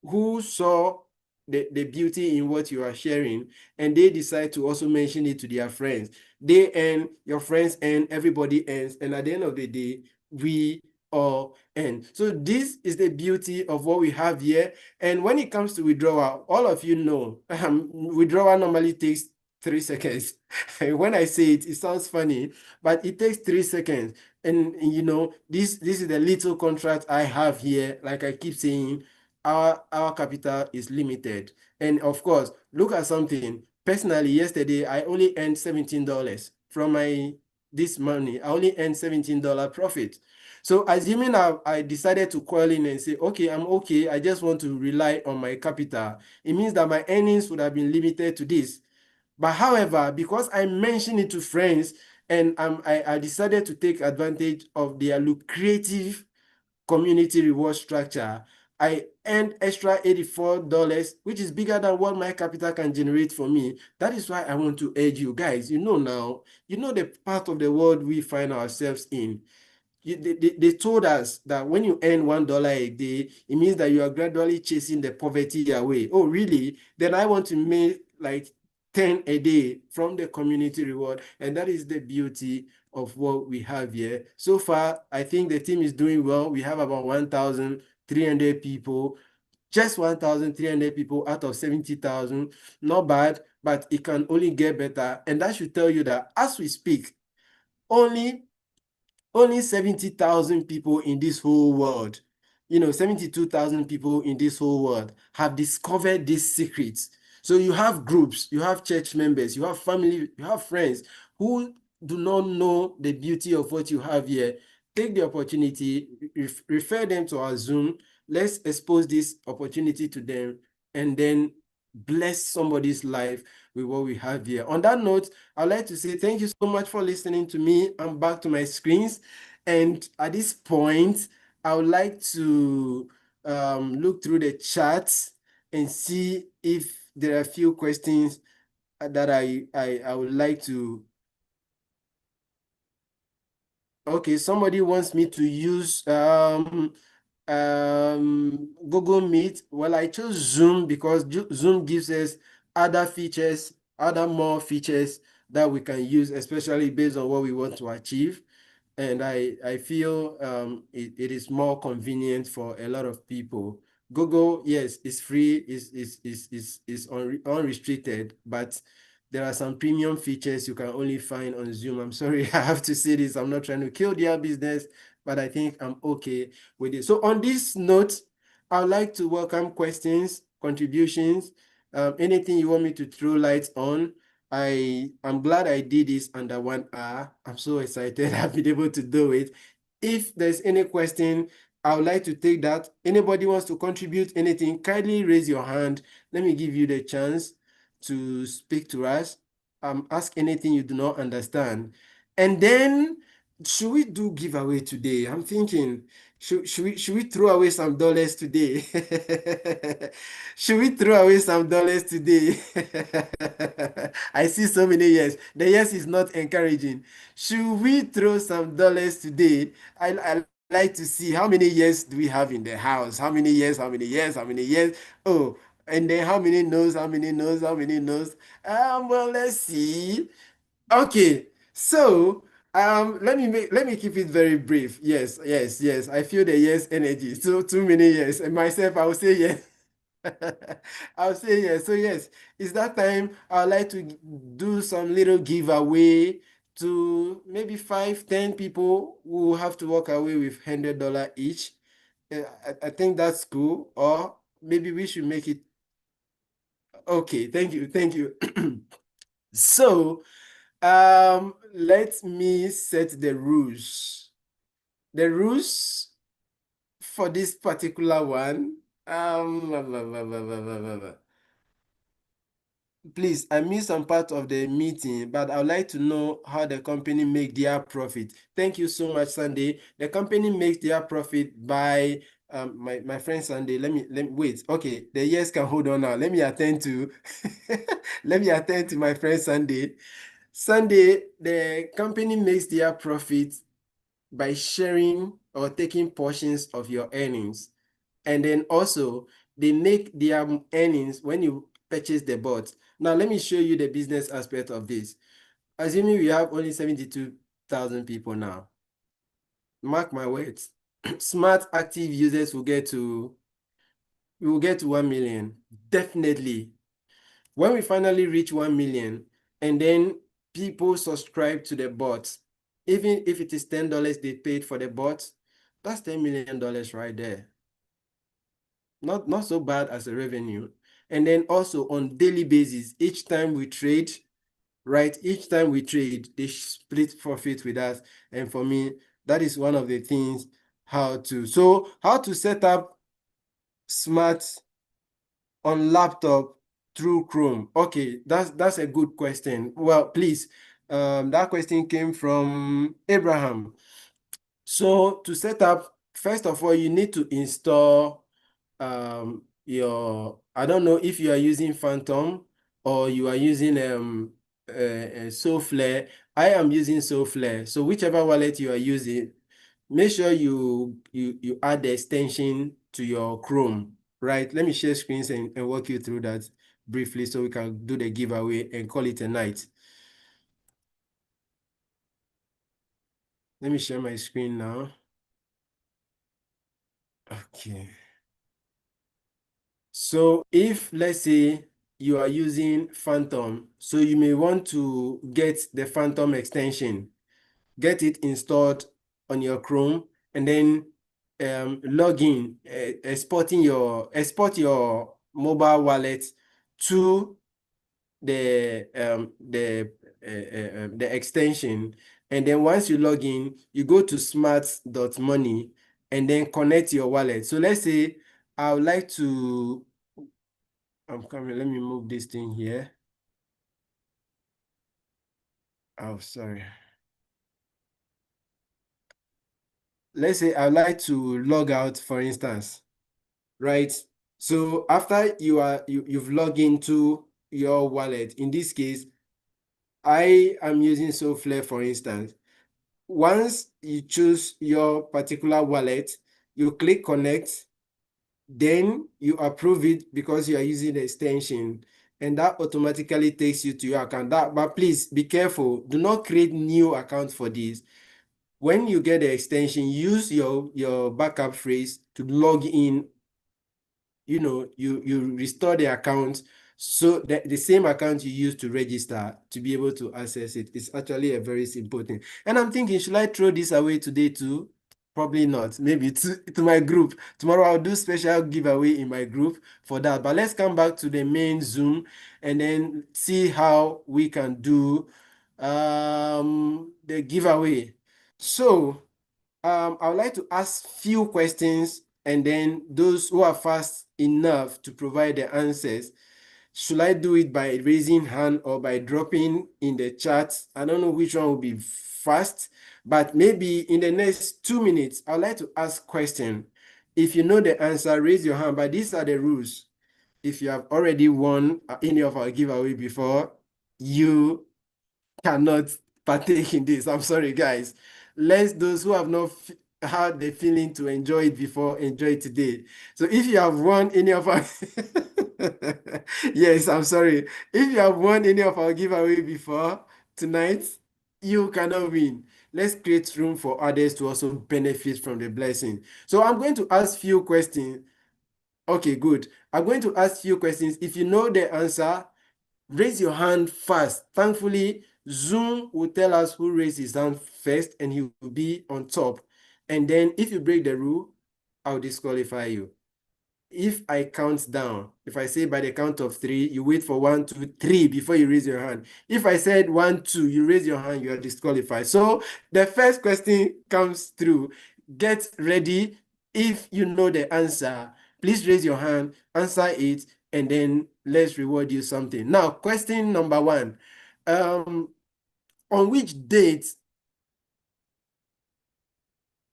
who saw the beauty in what you are sharing, and they decide to also mention it to their friends. They earn, your friends earn, everybody earns, and at the end of the day, we all earn. So this is the beauty of what we have here. And when it comes to withdrawal, all of you know, withdrawal normally takes 3 seconds. When I say it, it sounds funny, but it takes 3 seconds. And this is the little contract I have here. Like I keep saying, our capital is limited. And of course, look at something. Personally, yesterday, I only earned $17 from this money. I only earned $17 profit. So assuming I decided to call in and say, okay, I'm okay, I just want to rely on my capital, it means that my earnings would have been limited to this. But however, because I mentioned it to friends, and I decided to take advantage of their lucrative community reward structure, I earned extra $84, which is bigger than what my capital can generate for me. That is why I want to urge you guys, now, the part of the world we find ourselves in. They told us that when you earn $1 a day, it means that you are gradually chasing the poverty away. Oh, really? Then I want to make like 10 a day from the community reward. And that is the beauty of what we have here. So far, I think the team is doing well. We have about 1,300 people, just 1,300 people out of 70,000. Not bad, but it can only get better. And that should tell you that as we speak, only 70,000 people in this whole world, 72,000 people in this whole world have discovered these secrets. So you have groups, you have church members, you have family, you have friends who do not know the beauty of what you have here. Take the opportunity, refer them to our Zoom. Let's expose this opportunity to them and then bless somebody's life with what we have here. On that note, I'd like to say thank you so much for listening to me. I'm back to my screens. And at this point, I would like to look through the chats and see if there are a few questions that I would like to. Okay, somebody wants me to use Google Meet. Well, I chose Zoom because Zoom gives us other features, other more features that we can use, especially based on what we want to achieve. And I feel it is more convenient for a lot of people. Google, yes, is free, is unrestricted, but there are some premium features you can only find on Zoom. I'm sorry, I have to say this. I'm not trying to kill their business, but I think I'm okay with it. So on this note, I'd like to welcome questions, contributions, anything you want me to throw light on. I'm glad I did this under 1 hour. I'm so excited I've been able to do it. If there's any question, I would like to take that. Anybody wants to contribute anything, kindly raise your hand. Let me give you the chance to speak to us. Ask anything you do not understand. And then, should we do giveaway today? I'm thinking, should we throw away some dollars today? Should we throw away some dollars today? I see so many yes. The yes is not encouraging. Should we throw some dollars today? I like to see how many years do we have in the house? How many years? How many years? How many years? Oh, and then how many no's? How many no's? How many no's? Well, let's see. Okay, so let me keep it very brief. Yes, yes, yes. I feel the yes energy. So too many yes. And myself, I will say yes. I'll say yes. So yes, it's that time. I'd like to do some little giveaway to maybe 5, 10 people who have to walk away with $100 each. I think that's cool. Or maybe we should make it. Okay, thank you, thank you. So let me set the rules. The rules for this particular one. Blah, blah, blah, blah, blah, blah, blah, blah. Please, I missed some part of the meeting, but I would like to know how the company make their profit. Thank you so much, Sunday. The company makes their profit by my friend Sunday. Let me wait. Okay, the yes can hold on now. Let me attend to let me attend to my friend Sunday. Sunday, the company makes their profit by sharing or taking portions of your earnings. And then also, they make their earnings when you purchase the bot. Now, let me show you the business aspect of this. Assuming we have only 72,000 people now, mark my words, smart active users will get to 1 million. Definitely. When we finally reach 1 million, and then people subscribe to the bot, even if it is $10 they paid for the bot, that's $10 million right there. Not so bad as a revenue. And then also on daily basis, each time we trade, right? Each time we trade, they split profit with us. And for me, that is one of the things how to set up smart on laptop through Chrome. Okay, that's a good question. Well, please, that question came from Abraham. So to set up, first of all, you need to install I don't know if you are using Phantom or you are using Soulflare. I am using Soulflare. So whichever wallet you are using, make sure you add the extension to your Chrome, right? Let me share screens and walk you through that briefly so we can do the giveaway and call it a night. Let me share my screen now. Okay. So if let's say you are using Phantom, so you may want to get the Phantom extension, get it installed on your Chrome, and then log in, export your mobile wallet to the extension. And then once you log in, you go to smart.money and then connect your wallet. So let's say I would like to, I'm coming, let me move this thing here. Oh, sorry. Let's say I'd like to log out, for instance, right? So after you've logged into your wallet, in this case, I am using Soulflare, for instance. Once you choose your particular wallet, You click connect, then you approve it because you are using the extension, and that automatically takes you to your account. But please be careful. Do not create new account for this. When you get the extension, use your backup phrase to log in. You restore the account, so that the same account you use to register to be able to access it. It's actually a very simple thing. And I'm thinking, should I throw this away today too? Probably not. Maybe to my group. Tomorrow I'll do special giveaway in my group for that. But let's come back to the main Zoom and then see how we can do the giveaway. So I would like to ask few questions, and then those who are fast enough to provide the answers. Should I do it by raising hand or by dropping in the chat? I don't know which one will be fast, but maybe in the next 2 minutes, I'd like to ask question. If you know the answer, raise your hand, but these are the rules. If you have already won any of our giveaway before, you cannot partake in this. I'm sorry, guys. Let those who have not had the feeling to enjoy it before enjoy it today. So if you have won any of our yes, I'm sorry. If you have won any of our giveaway before tonight, you cannot win. Let's create room for others to also benefit from the blessing. So I'm going to ask few questions. Okay, good. I'm going to ask few questions. If you know the answer, raise your hand fast. Thankfully, Zoom will tell us who raised his hand first, and he will be on top. And then if you break the rule, I'll disqualify you. If I count down, if I say by the count of 3, you wait for 1, 2, 3 before you raise your hand. If I said 1, 2, you raise your hand, you are disqualified. So the first question comes through. Get ready. If you know the answer, please raise your hand, answer it, and then let's reward you something. Now, question number 1. On which date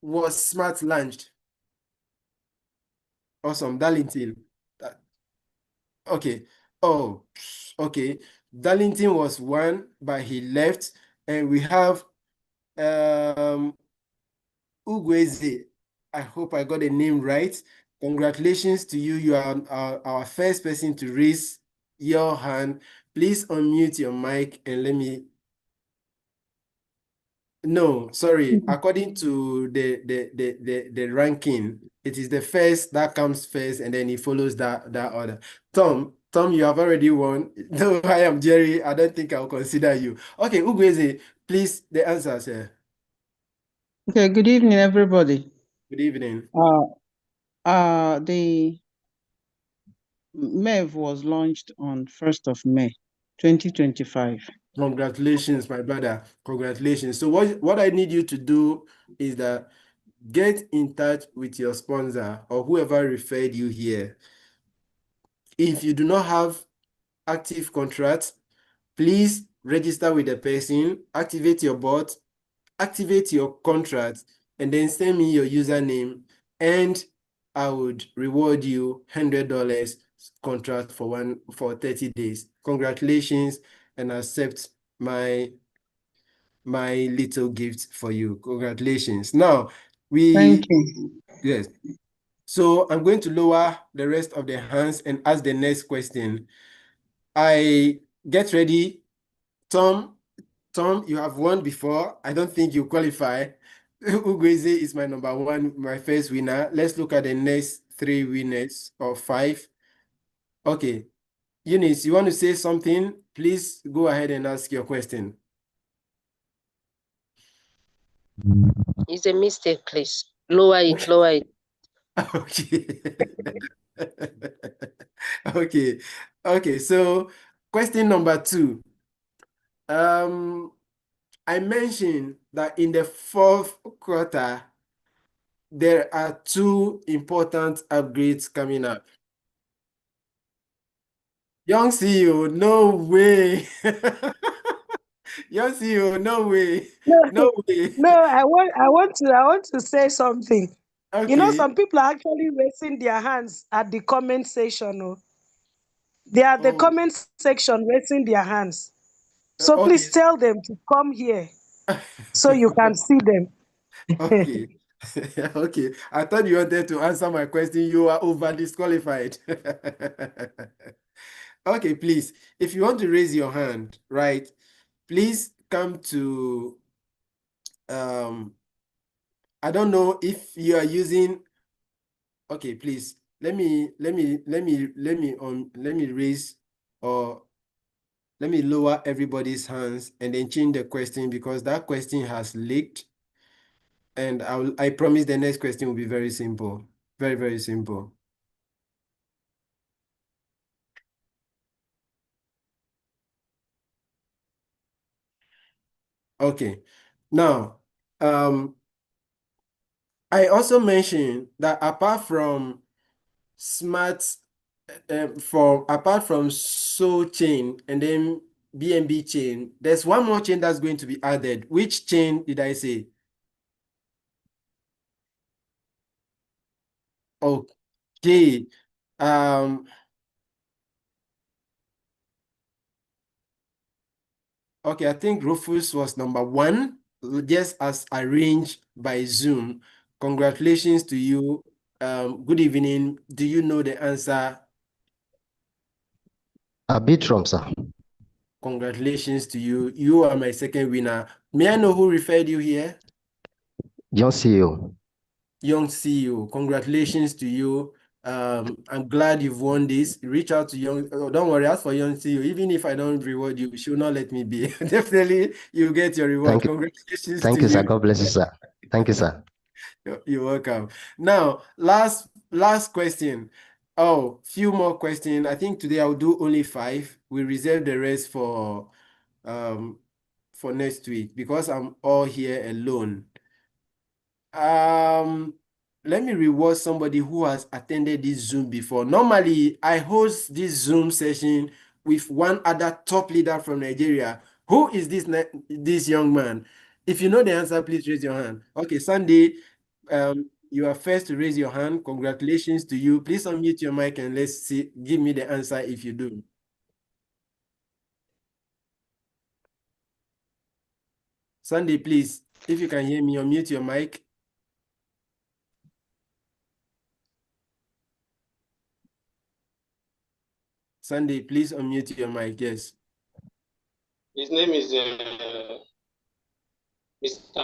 was Smart launched? Awesome, Darlington. Okay. Oh, okay. Darlington was one, but he left. And we have Ugweze. I hope I got the name right. Congratulations to you. You are our first person to raise your hand. Please unmute your mic and let me. No, sorry. According to the ranking, it is the first that comes first, and then he follows that order. Tom, you have already won. No, I am Jerry. I don't think I'll consider you. Okay, Ugweze, please, the answer, sir. Okay, good evening, everybody. Good evening. The MEV was launched on 1st of May, 2025. Congratulations, my brother. Congratulations. So what I need you to do is that get in touch with your sponsor or whoever referred you here. If you do not have active contracts, please register with the person, activate your bot, activate your contract, and then send me your username, and I would reward you $100 contract for 30 days. Congratulations, and accept my little gift for you. Congratulations. Now, Thank you. yes. So I'm going to lower the rest of the hands and ask the next question. I get ready. Tom, you have won before. I don't think you qualify. Ugweze is my number 1, my first winner. Let's look at the next 3 winners or 5. Okay. Eunice, you want to say something? Please go ahead and ask your question. It's a mistake, please. Lower it, lower it. Okay. Okay. Okay. So question number 2. I mentioned that in the 4th quarter, there are 2 important upgrades coming up. Young CEO, no way. Young CEO, no way. No way. No, I want to say something. Okay. You know, some people are actually raising their hands at the comment section. Oh. They are the comment section raising their hands. So Okay. please tell them to come here so you can see them. Okay. Okay, I thought you wanted to answer my question. You are over disqualified. Okay, please, if you want to raise your hand, right, please come to, I don't know if you are using, okay, please, let me raise, or let me lower everybody's hands and then change the question, because that question has leaked. And I promise the next question will be very simple. Very, very simple. Okay. Now, I also mentioned that apart from smart, apart from Soul chain and then BNB chain, there's one more chain that's going to be added. Which chain did I say? Okay. Okay, I think Rufus was number one, just as arranged by Zoom. Congratulations to you. Good evening. Do you know the answer? Arbitrum, sir. Congratulations to you. You are my second winner. May I know who referred you here? Young CEO. Young CEO. Congratulations to you. I'm glad you've won this. Reach out to Young. Oh, don't worry, as for Young CEO, even if I don't reward you, she will not let me be. Definitely, you get your reward. Thank you. Congratulations Thank to you, you. sir. God bless you, sir. Thank you, sir. You're welcome. Now, last question. Oh, few more questions. I think today I'll do only 5. We reserve the rest for next week, because I'm all here alone. Let me reward somebody who has attended this Zoom before. Normally, I host this Zoom session with one other top leader from Nigeria. Who is this young man? If you know the answer, please raise your hand. Okay, Sunday, you are first to raise your hand. Congratulations to you. Please unmute your mic and let's see. Give me the answer if you do. Sunday, please, if you can hear me, unmute your mic. Sunday, please unmute your mic. Yes. His name is Mr.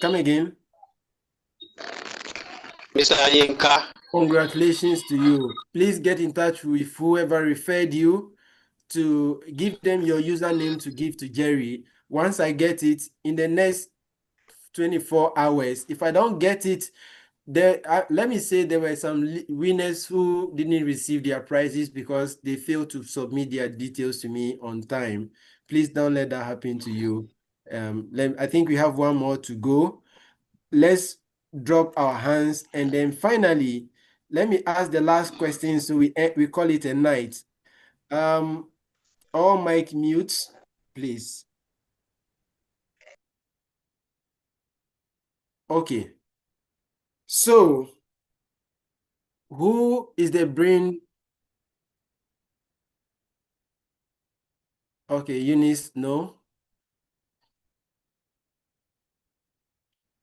Come again. Mr. Yinka. Congratulations to you. Please get in touch with whoever referred you to give them your username to give to Jerry. Once I get it, in the next 24 hours, if I don't get it, let me say there were some winners who didn't receive their prizes because they failed to submit their details to me on time. Please don't let that happen to you. I think we have one more to go. Let's drop our hands, and then finally, let me ask the last question so we call it a night. All mic mutes, please. Okay. So, who is the brain? Okay, Eunice, no.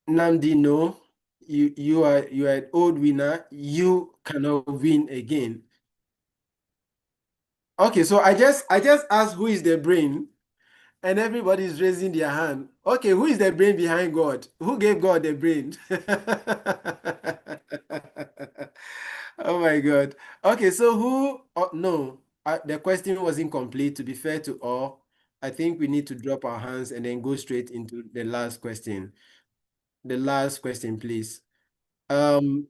Namdi, no. You are an old winner. You cannot win again. Okay, so I just asked who is the brain, and everybody's raising their hand. Okay, who is the brain behind God? Who gave God the brain? Oh my God. Okay, so who? Oh, no, the question was incomplete. To be fair to all, I think we need to drop our hands and then go straight into the last question. The last question, please. No,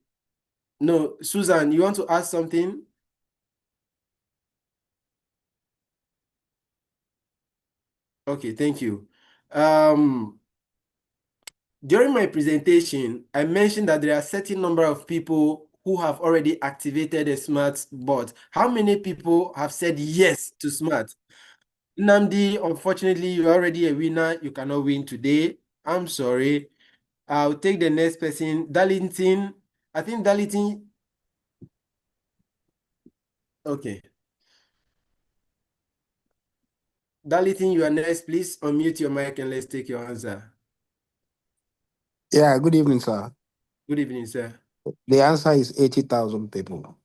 Susan, you want to ask something? Okay, thank you. During my presentation, I mentioned that there are a certain number of people who have already activated a smart bot. How many people have said yes to smart? Namdi, unfortunately, you're already a winner. You cannot win today. I'm sorry. I'll take the next person. Darlington. I think Darlington. Okay. Darlington, you are next. Please unmute your mic and let's take your answer. Yeah, good evening, sir. Good evening, sir. The answer is 80,000 people.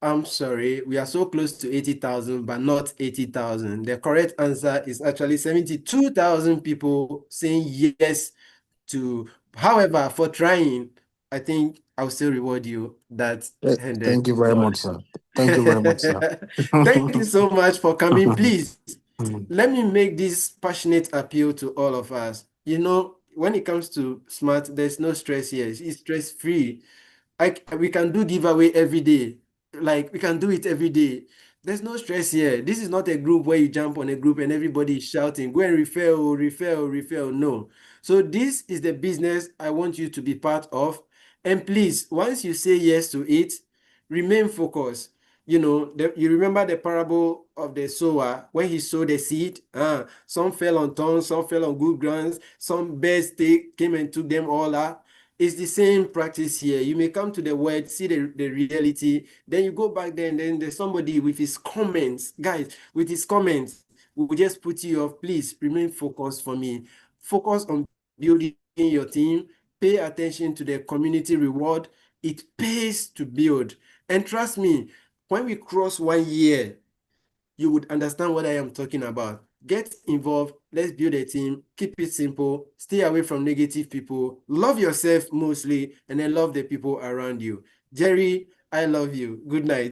I'm sorry, we are so close to 80,000, but not 80,000. The correct answer is actually 72,000 people saying yes to. However, for trying, I think I'll still reward you that Thank you very much, $100. sir. Thank you very much, sir. Thank you so much for coming. Please, let me make this passionate appeal to all of us. You know, when it comes to smart, there's no stress here. It's stress-free. We can do giveaway every day. Like we can do it every day. There's no stress here. This is not a group where you jump on a group and everybody is shouting, go and refer, refer. No. So this is the business I want you to be part of. And please, once you say yes to it, remain focused. You know, you remember the parable of the sower when he sowed the seed. Some fell on thorns, some fell on good grounds, some birds came and took them all up. It's the same practice here. You may come to the word, see the reality, then you go back there, and then there's somebody with his comments. Guys, with his comments, will just put you off. Please remain focused for me. Focus on building your team. Pay attention to the community reward. It pays to build. And trust me, when we cross 1 year, you would understand what I am talking about. Get involved. Let's build a team. Keep it simple. Stay away from negative people. Love yourself mostly, and then love the people around you. Jerry, I love you. Good night.